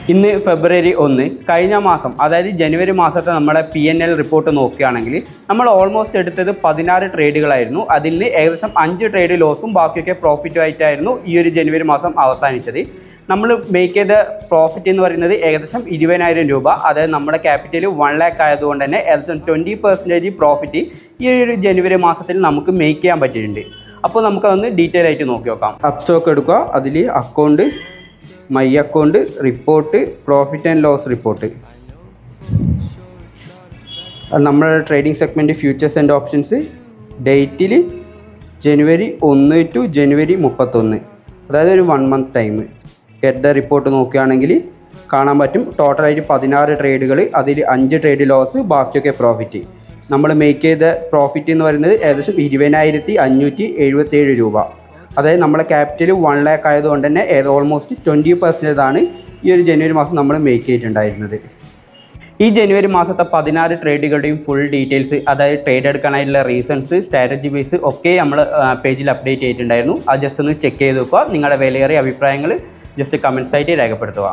ഇന്ന് ഫെബ്രുവരി 1 കഴിഞ്ഞ മാസം, അതായത് ജനുവരി മാസത്തെ നമ്മുടെ P&L റിപ്പോർട്ട് നോക്കുകയാണെങ്കിൽ നമ്മൾ ഓൾമോസ്റ്റ് എടുത്തത് 16 ട്രേഡുകളായിരുന്നു. അതിൽ നിന്ന് ഏകദേശം 5 ട്രേഡ് ലോസും ബാക്കിയൊക്കെ പ്രോഫിറ്റും ആയിട്ടായിരുന്നു ഈ ഒരു ജനുവരി മാസം അവസാനിച്ചത്. നമ്മൾ മേക്ക് ചെയ്ത പ്രോഫിറ്റ് എന്ന് പറയുന്നത് ഏകദേശം 20,000 രൂപ. അതായത് നമ്മുടെ ക്യാപിറ്റൽ 1 lakh ആയതുകൊണ്ട് തന്നെ ഏകദേശം 20% പ്രോഫിറ്റ് ഈ ഒരു ജനുവരി മാസത്തിൽ നമുക്ക് മേക്ക് ചെയ്യാൻ പറ്റിയിട്ടുണ്ട്. അപ്പോൾ നമുക്കതൊന്ന് ഡീറ്റെയിൽ ആയിട്ട് നോക്കി നോക്കാം. അപ്പ് സ്റ്റോക്ക് എടുക്കുക, അതിൽ account, my account, report, profit and loss report. നമ്മുടെ trading segment futures and options ഡേറ്റിൽ ജനുവരി 1 to ജനുവരി 31, അതായത് ഒരു 1 month time. Get the report നോക്കുകയാണെങ്കിൽ കാണാൻ പറ്റും ടോട്ടലായിട്ട് 16 ട്രേഡുകൾ, അതിൽ 5 ട്രേഡ് ലോസ്, ബാക്കിയൊക്കെ പ്രോഫിറ്റ്. നമ്മൾ മേക്ക് ചെയ്ത പ്രോഫിറ്റ് എന്ന് പറയുന്നത് ഏകദേശം 20,577 രൂപ. അതായത് നമ്മളെ ക്യാപിറ്റൽ 1 lakh ആയതുകൊണ്ട് തന്നെ ഓൾമോസ്റ്റ് 20% ഈ ഒരു ജനുവരി മാസം നമ്മൾ മേക്ക് ചെയ്തിട്ടുണ്ടായിരുന്നത്. ഈ ജനുവരി മാസത്തെ 16 ട്രേഡുകളുടെയും ഫുൾ ഡീറ്റെയിൽസ്, അതായത് ട്രേഡ് എടുക്കാനായിട്ടുള്ള റീസൺസ്, സ്ട്രാറ്റജി ബേസ് ഒക്കെ നമ്മൾ പേജിൽ അപ്ഡേറ്റ് ചെയ്തിട്ടുണ്ടായിരുന്നു. അത് ജസ്റ്റ് ഒന്ന് ചെക്ക് ചെയ്ത് നോക്കുക. നിങ്ങളുടെ വിലയേറിയ അഭിപ്രായങ്ങൾ ജസ്റ്റ് കമൻസ് ആയിട്ട് രേഖപ്പെടുത്തുക.